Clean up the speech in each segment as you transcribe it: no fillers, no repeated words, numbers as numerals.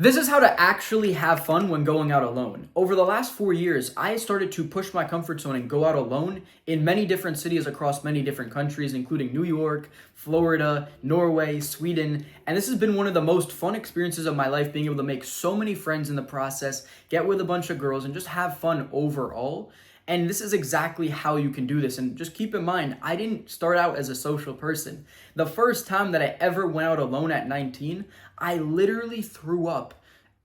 This is how to actually have fun when going out alone. Over the last 4 years, I started to push my comfort zone and go out alone in many different cities across many different countries, including New York, Florida, Norway, Sweden. And this has been one of the most fun experiences of my life, being able to make so many friends in the process, get with a bunch of girls, and just have fun overall. And this is exactly how you can do this. And just keep in mind, I didn't start out as a social person. The first time that I ever went out alone at 19, I literally threw up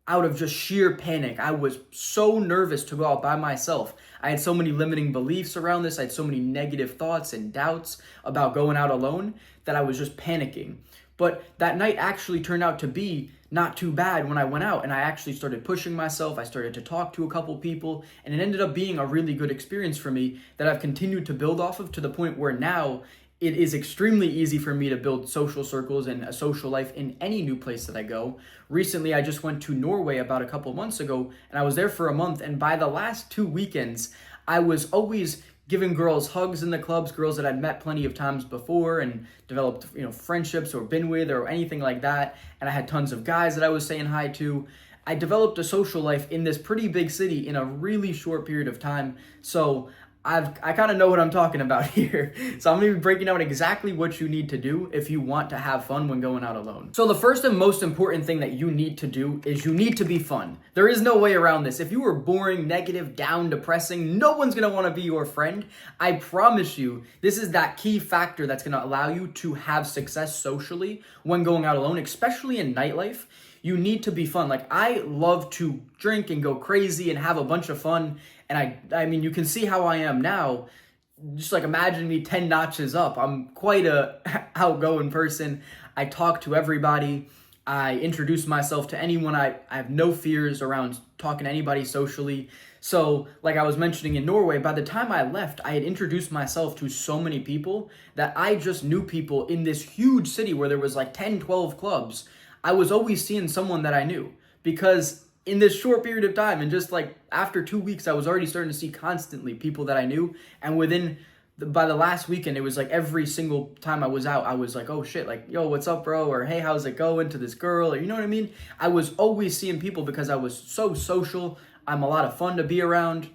out of just sheer panic. I was so nervous to go out by myself. I had so many limiting beliefs around this. I had so many negative thoughts and doubts about going out alone that I was just panicking. But that night actually turned out to be not too bad when I went out, and I actually started pushing myself. I started to talk to a couple people, and it ended up being a really good experience for me that I've continued to build off of, to the point where now it is extremely easy for me to build social circles and a social life in any new place that I go. Recently, I just went to Norway about a couple months ago, and I was there for a month, and by the last 2 weekends, I was always giving girls hugs in the clubs, girls that I'd met plenty of times before and developed, friendships or been with or anything like that. And I had tons of guys that I was saying hi to. I developed a social life in this pretty big city in a really short period of time. So I kind of know what I'm talking about here. So I'm going to be breaking down exactly what you need to do if you want to have fun when going out alone. So the first and most important thing that you need to do is you need to be fun. There is no way around this. If you are boring, negative, down, depressing, no one's going to want to be your friend. I promise you, this is that key factor that's going to allow you to have success socially when going out alone, especially in nightlife. You need to be fun. Like, I love to drink and go crazy and have a bunch of fun. And I mean, you can see how I am now. Just like imagine me 10 notches up. I'm quite a outgoing person. I talk to everybody. I introduce myself to anyone. I have no fears around talking to anybody socially. So, like I was mentioning in Norway, by the time I left, I had introduced myself to so many people that I just knew people in this huge city where there was like 10, 12 clubs. I was always seeing someone that I knew, because in this short period of time, and just like after 2 weeks, I was already starting to see constantly people that I knew. And by the last weekend, it was like every single time I was out, I was like, oh shit, like, yo, what's up, bro? Or hey, how's it going, to this girl? Or you know what I mean? I was always seeing people because I was so social. I'm a lot of fun to be around.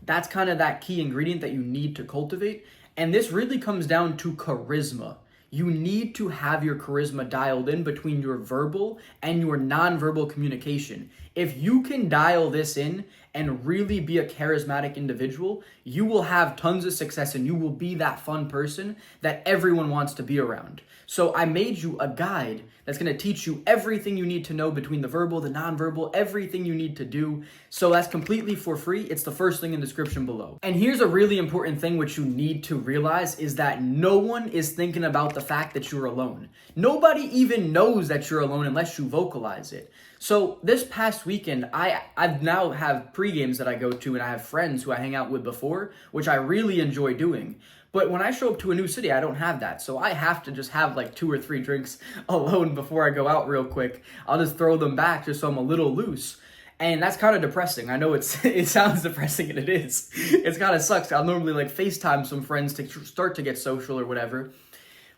That's kind of that key ingredient that you need to cultivate. And this really comes down to charisma. You need to have your charisma dialed in between your verbal and your nonverbal communication. If you can dial this in and really be a charismatic individual, you will have tons of success and you will be that fun person that everyone wants to be around. So I made you a guide that's going to teach you everything you need to know between the verbal, the nonverbal, everything you need to do. So that's completely for free. It's the first thing in the description below. And here's a really important thing which you need to realize is that no one is thinking about the fact that you're alone. Nobody even knows that you're alone unless you vocalize it. So this past weekend, I've now have pre-games that I go to, and I have friends who I hang out with before, which I really enjoy doing. But when I show up to a new city, I don't have that. So I have to just have like 2 or 3 drinks alone before I go out real quick. I'll just throw them back just so I'm a little loose. And that's kind of depressing. I know it sounds depressing, and it is. It's kind of sucks. I'll normally like FaceTime some friends to start to get social or whatever.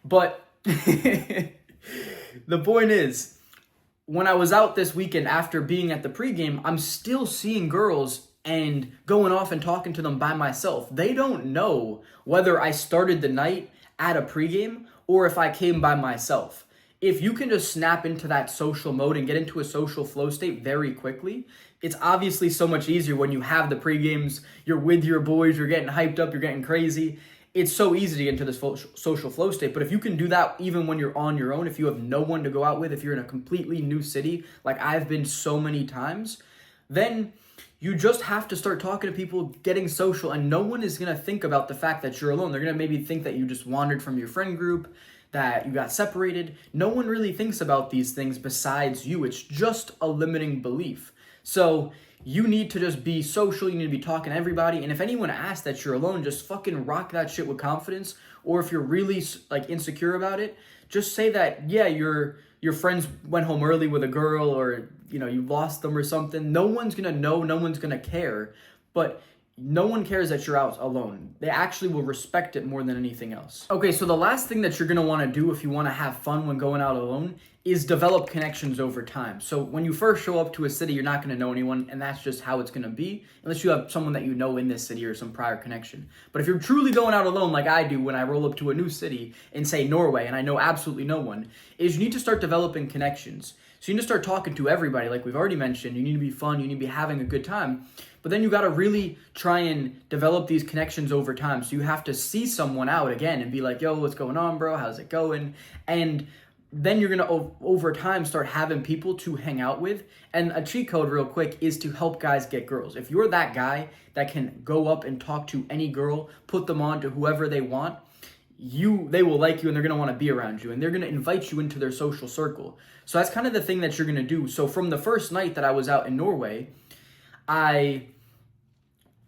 But the point is, when I was out this weekend after being at the pregame, I'm still seeing girls and going off and talking to them by myself. They don't know whether I started the night at a pregame or if I came by myself. If you can just snap into that social mode and get into a social flow state very quickly, it's obviously so much easier when you have the pregames, you're with your boys, you're getting hyped up, you're getting crazy. It's so easy to get into this social flow state. But if you can do that even when you're on your own, if you have no one to go out with, if you're in a completely new city, like I've been so many times, then you just have to start talking to people, getting social, and no one is going to think about the fact that you're alone. They're going to maybe think that you just wandered from your friend group, that you got separated. No one really thinks about these things besides you. It's just a limiting belief. So you need to just be social. You need to be talking to everybody. And if anyone asks that you're alone, just fucking rock that shit with confidence. Or if you're really like insecure about it, just say that, yeah, your friends went home early with a girl, or you lost them or something. No one's gonna know, no one's gonna care, but no one cares that you're out alone. They actually will respect it more than anything else. Okay, so the last thing that you're gonna wanna do if you wanna have fun when going out alone is develop connections over time. So when you first show up to a city, you're not going to know anyone, and that's just how it's going to be, unless you have someone that you know in this city or some prior connection. But if you're truly going out alone, like I do when I roll up to a new city in, say, Norway, and I know absolutely no one, is you need to start developing connections. So you need to start talking to everybody, like we've already mentioned. You need to be fun, you need to be having a good time. But then you got to really try and develop these connections over time. So you have to see someone out again and be like, yo, what's going on, bro? How's it going? And then you're going to, over time, start having people to hang out with. And a cheat code real quick is to help guys get girls. If you're that guy that can go up and talk to any girl, put them on to whoever they want, they will like you and they're going to want to be around you and they're going to invite you into their social circle. So that's kind of the thing that you're going to do. So from the first night that I was out in Norway, I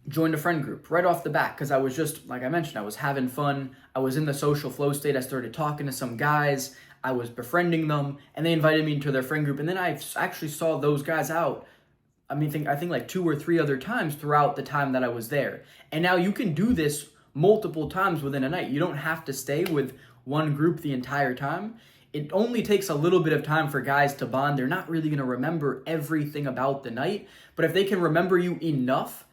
joined a friend group right off the bat because I was just, like I mentioned, I was having fun. I was in the social flow state. I started talking to some guys. I was befriending them and they invited me into their friend group. And then I actually saw those guys out. I think like 2 or 3 other times throughout the time that I was there. And now you can do this multiple times within a night. You don't have to stay with one group the entire time. It only takes a little bit of time for guys to bond. They're not really going to remember everything about the night, but if they can remember you enough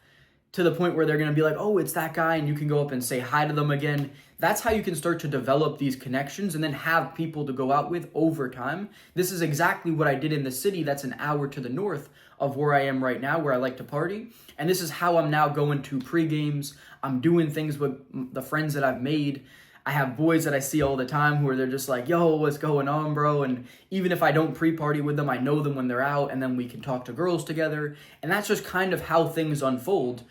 to the point where they're going to be like, oh, it's that guy, and you can go up and say hi to them again, that's how you can start to develop these connections and then have people to go out with over time. This is exactly what I did in the city that's an hour to the north of where I am right now, where I like to party. And this is how I'm now going to pre-games. I'm doing things with the friends that I've made. I have boys that I see all the time where they're just like, yo, what's going on, bro? And even if I don't pre-party with them, I know them when they're out, and then we can talk to girls together. And that's just kind of how things unfold.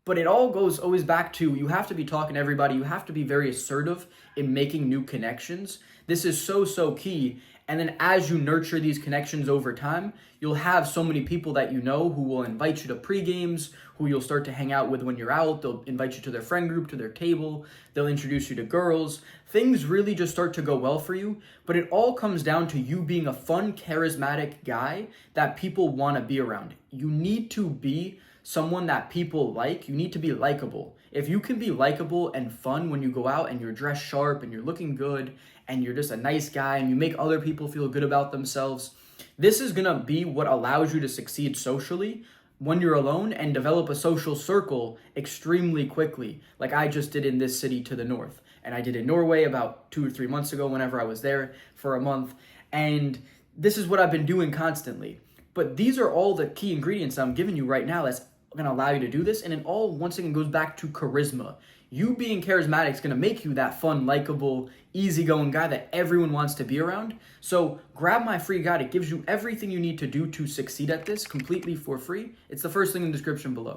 But it all goes always back to, you have to be talking to everybody. You have to be very assertive in making new connections. This is so key. And then as you nurture these connections over time, you'll have so many people that you know who will invite you to pre-games, who you'll start to hang out with when you're out. They'll invite you to their friend group, to their table. They'll introduce you to girls. Things really just start to go well for you. But it all comes down to you being a fun, charismatic guy that people want to be around. You need to be someone that people like. You need to be likable. If you can be likable and fun when you go out and you're dressed sharp and you're looking good and you're just a nice guy and you make other people feel good about themselves, this is going to be what allows you to succeed socially when you're alone and develop a social circle extremely quickly, like I just did in this city to the north. And I did in Norway about 2 or 3 months ago whenever I was there for a month. And this is what I've been doing constantly. But these are all the key ingredients I'm giving you right now that's going to allow you to do this. And it all, once again, goes back to charisma. You being charismatic is going to make you that fun, likable, easygoing guy that everyone wants to be around. So grab my free guide. It gives you everything you need to do to succeed at this completely for free. It's the first link in the description below.